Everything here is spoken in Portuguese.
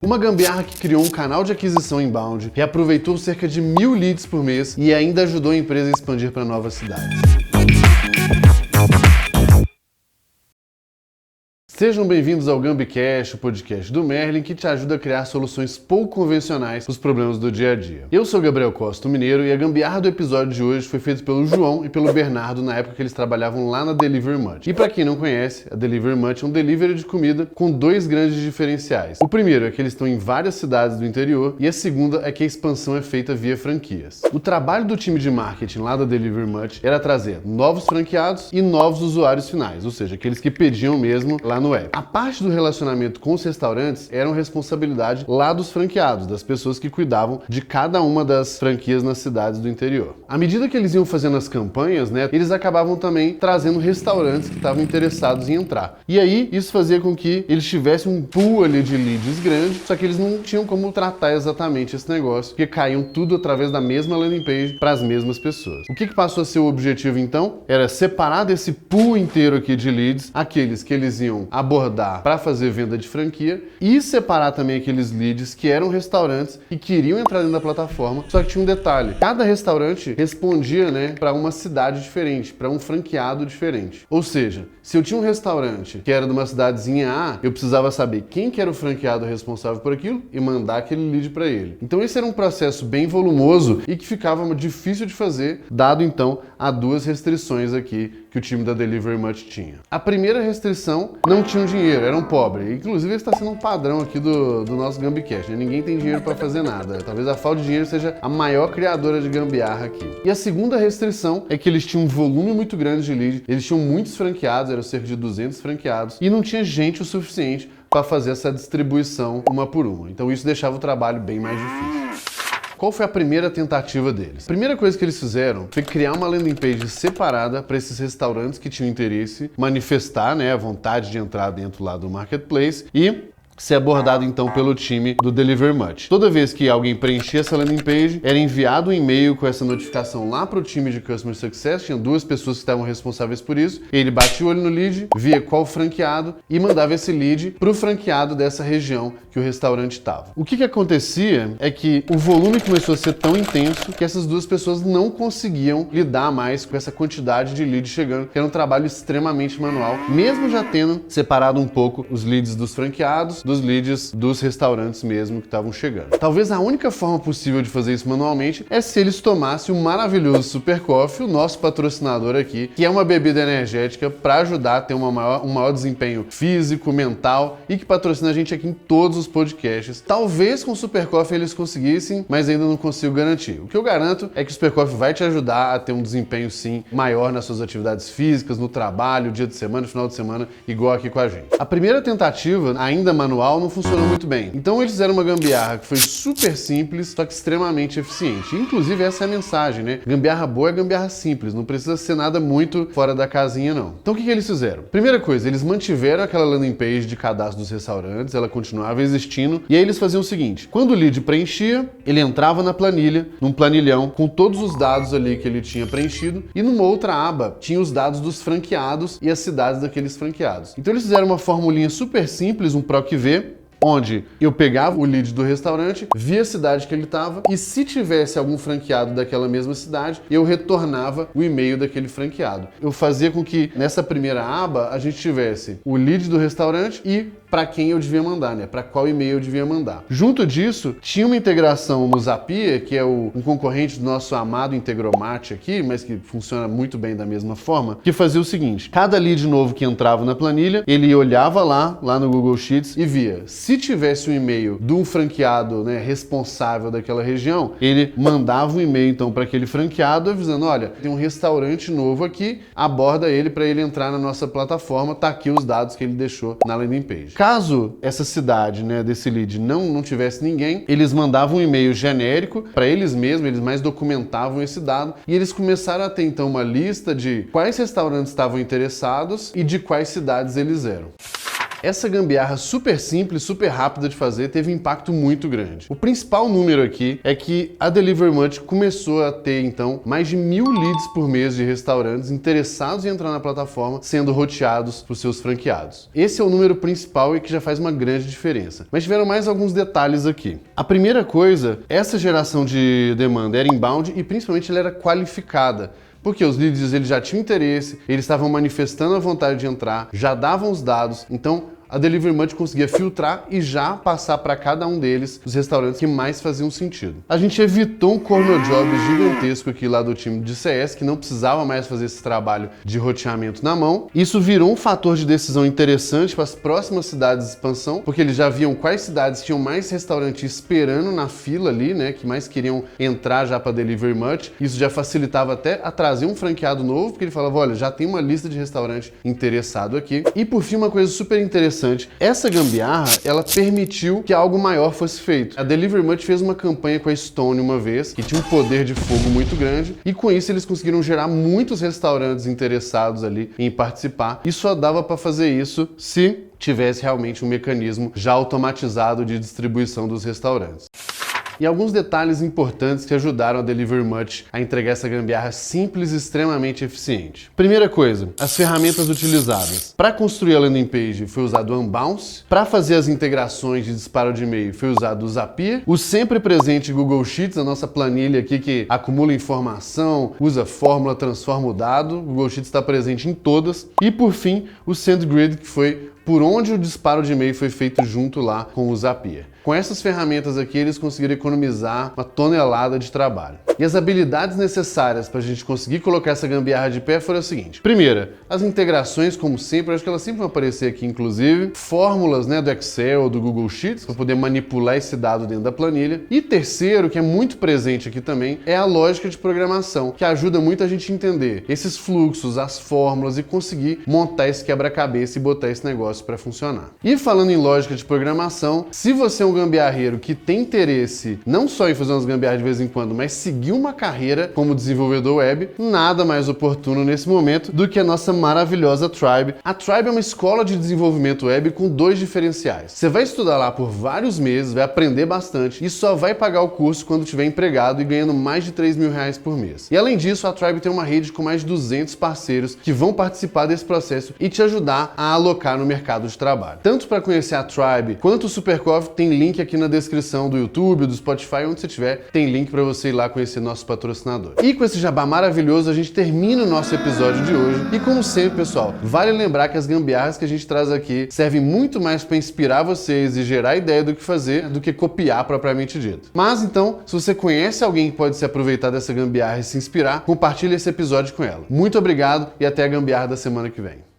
Uma gambiarra que criou um canal de aquisição inbound, reaproveitou cerca de 1000 leads por mês e ainda ajudou a empresa a expandir para novas cidades. Sejam bem-vindos ao GambiCast, o podcast do Merlin que te ajuda a criar soluções pouco convencionais para os problemas do dia a dia. Eu sou Gabriel Costa, o mineiro, e a gambiarra do episódio de hoje foi feita pelo João e pelo Bernardo na época que eles trabalhavam lá na Delivery Much. E para quem não conhece, a Delivery Much é um delivery de comida com dois grandes diferenciais. O primeiro é que eles estão em várias cidades do interior e a segunda é que a expansão é feita via franquias. O trabalho do time de marketing lá da Delivery Much era trazer novos franqueados e novos usuários finais, ou seja, aqueles que pediam mesmo lá no web. A parte do relacionamento com os restaurantes era uma responsabilidade lá dos franqueados, das pessoas que cuidavam de cada uma das franquias nas cidades do interior. À medida que eles iam fazendo as campanhas, eles acabavam também trazendo restaurantes que estavam interessados em entrar. E aí, isso fazia com que eles tivessem um pool ali de leads grande, só que eles não tinham como tratar exatamente esse negócio, porque caíam tudo através da mesma landing page para as mesmas pessoas. O que passou a ser o objetivo então? Era separar desse pool inteiro aqui de leads aqueles que eles iam abordar para fazer venda de franquia e separar também aqueles leads que eram restaurantes e queriam entrar dentro da plataforma, só que tinha um detalhe: cada restaurante respondia para uma cidade diferente, para um franqueado diferente. Ou seja, se eu tinha um restaurante que era de uma cidadezinha A, eu precisava saber quem que era o franqueado responsável por aquilo e mandar aquele lead para ele. Então esse era um processo bem volumoso e que ficava difícil de fazer, dado então a duas restrições aqui que o time da Delivery Much tinha. A primeira restrição: não tinham dinheiro, eram pobres. Inclusive, esse está sendo um padrão aqui do nosso GambiCast, Ninguém tem dinheiro para fazer nada. Talvez a falta de dinheiro seja a maior criadora de gambiarra aqui. E a segunda restrição é que eles tinham um volume muito grande de lead, eles tinham muitos franqueados, eram cerca de 200 franqueados, e não tinha gente o suficiente para fazer essa distribuição uma por uma. Então isso deixava o trabalho bem mais difícil. Qual foi a primeira tentativa deles? A primeira coisa que eles fizeram foi criar uma landing page separada para esses restaurantes que tinham interesse manifestar a vontade de entrar dentro lá do marketplace e ser abordado então pelo time do Delivery Much. Toda vez que alguém preenchia essa landing page, era enviado um e-mail com essa notificação lá para o time de Customer Success, tinha duas pessoas que estavam responsáveis por isso, ele batia o olho no lead, via qual franqueado e mandava esse lead para o franqueado dessa região que o restaurante estava. O que acontecia é que o volume começou a ser tão intenso que essas duas pessoas não conseguiam lidar mais com essa quantidade de leads chegando, que era um trabalho extremamente manual, mesmo já tendo separado um pouco os leads dos franqueados dos leads dos restaurantes mesmo que estavam chegando. Talvez a única forma possível de fazer isso manualmente é se eles tomassem o maravilhoso Super Coffee, o nosso patrocinador aqui, que é uma bebida energética para ajudar a ter um maior desempenho físico, mental e que patrocina a gente aqui em todos os podcasts. Talvez com o Super Coffee eles conseguissem, mas ainda não consigo garantir. O que eu garanto é que o Super Coffee vai te ajudar a ter um desempenho sim maior nas suas atividades físicas, no trabalho, dia de semana, final de semana, igual aqui com a gente. A primeira tentativa, ainda manual, não funcionou muito bem. Então eles fizeram uma gambiarra que foi super simples, só que extremamente eficiente. Inclusive essa é a mensagem, Gambiarra boa é gambiarra simples, não precisa ser nada muito fora da casinha não. Então o que eles fizeram? Primeira coisa, eles mantiveram aquela landing page de cadastro dos restaurantes, ela continuava existindo, e aí eles faziam o seguinte: quando o lead preenchia, ele entrava na planilha, num planilhão, com todos os dados ali que ele tinha preenchido, e numa outra aba tinha os dados dos franqueados e as cidades daqueles franqueados. Então eles fizeram uma formulinha super simples, um PROC-V, onde eu pegava o lead do restaurante, via a cidade que ele estava e se tivesse algum franqueado daquela mesma cidade, eu retornava o e-mail daquele franqueado. Eu fazia com que nessa primeira aba a gente tivesse o lead do restaurante e para quem eu devia mandar, para qual e-mail eu devia mandar. Junto disso, tinha uma integração no Zapier, que é um concorrente do nosso amado Integromat aqui, mas que funciona muito bem da mesma forma, que fazia o seguinte: cada lead novo que entrava na planilha, ele olhava lá no Google Sheets e via se tivesse um e-mail de um franqueado responsável daquela região, ele mandava um e-mail então para aquele franqueado avisando: olha, tem um restaurante novo aqui, aborda ele para ele entrar na nossa plataforma, tá aqui os dados que ele deixou na landing page. Caso essa cidade, desse lead não tivesse ninguém, eles mandavam um e-mail genérico para eles mesmos, eles mais documentavam esse dado e eles começaram a ter então uma lista de quais restaurantes estavam interessados e de quais cidades eles eram. Essa gambiarra super simples, super rápida de fazer, teve um impacto muito grande. O principal número aqui é que a Delivery Much começou a ter, então, mais de 1000 leads por mês de restaurantes interessados em entrar na plataforma, sendo roteados por seus franqueados. Esse é o número principal e que já faz uma grande diferença. Mas tiveram mais alguns detalhes aqui. A primeira coisa, essa geração de demanda era inbound e principalmente ela era qualificada. Porque os leads eles já tinham interesse, eles estavam manifestando a vontade de entrar, já davam os dados, então a Delivery Much conseguia filtrar e já passar para cada um deles os restaurantes que mais faziam sentido. A gente evitou um corner job gigantesco aqui lá do time de CS, que não precisava mais fazer esse trabalho de roteamento na mão. Isso virou um fator de decisão interessante para as próximas cidades de expansão, porque eles já viam quais cidades tinham mais restaurantes esperando na fila ali, né, que mais queriam entrar já para Delivery Much. Isso já facilitava até a trazer um franqueado novo, porque ele falava, olha, já tem uma lista de restaurante interessado aqui. E por fim, uma coisa super interessante, essa gambiarra, ela permitiu que algo maior fosse feito. A Delivery Much fez uma campanha com a Stone uma vez, que tinha um poder de fogo muito grande, e com isso eles conseguiram gerar muitos restaurantes interessados ali em participar, e só dava para fazer isso se tivesse realmente um mecanismo já automatizado de distribuição dos restaurantes. E alguns detalhes importantes que ajudaram a Delivery Much a entregar essa gambiarra simples e extremamente eficiente. Primeira coisa, as ferramentas utilizadas. Para construir a landing page foi usado o Unbounce, para fazer as integrações de disparo de e-mail foi usado o Zapier, o sempre presente Google Sheets, a nossa planilha aqui que acumula informação, usa fórmula, transforma o dado, o Google Sheets está presente em todas, e por fim o SendGrid, que foi por onde o disparo de e-mail foi feito junto lá com o Zapier. Com essas ferramentas aqui, eles conseguiram economizar uma tonelada de trabalho. E as habilidades necessárias para a gente conseguir colocar essa gambiarra de pé foram a seguinte. Primeira, as integrações, como sempre, acho que elas sempre vão aparecer aqui, inclusive. Fórmulas, né, do Excel, do Google Sheets, para poder manipular esse dado dentro da planilha. E terceiro, que é muito presente aqui também, é a lógica de programação, que ajuda muito a gente a entender esses fluxos, as fórmulas e conseguir montar esse quebra-cabeça e botar esse negócio para funcionar. E falando em lógica de programação, se você é um gambiarreiro que tem interesse não só em fazer umas gambiarras de vez em quando, mas seguir uma carreira como desenvolvedor web, nada mais oportuno nesse momento do que a nossa maravilhosa Tribe. A Tribe é uma escola de desenvolvimento web com dois diferenciais. Você vai estudar lá por vários meses, vai aprender bastante e só vai pagar o curso quando tiver empregado e ganhando mais de 3 mil reais por mês. E além disso, a Tribe tem uma rede com mais de 200 parceiros que vão participar desse processo e te ajudar a alocar no mercado de trabalho. Tanto para conhecer a Tribe quanto o Supercoffee, tem link aqui na descrição do YouTube, do Spotify, onde você tiver, tem link para você ir lá conhecer nosso patrocinador. E com esse jabá maravilhoso, a gente termina o nosso episódio de hoje. E como sempre, pessoal, vale lembrar que as gambiarras que a gente traz aqui servem muito mais para inspirar vocês e gerar ideia do que fazer, do que copiar propriamente dito. Mas então, se você conhece alguém que pode se aproveitar dessa gambiarra e se inspirar, compartilhe esse episódio com ela. Muito obrigado e até a gambiarra da semana que vem.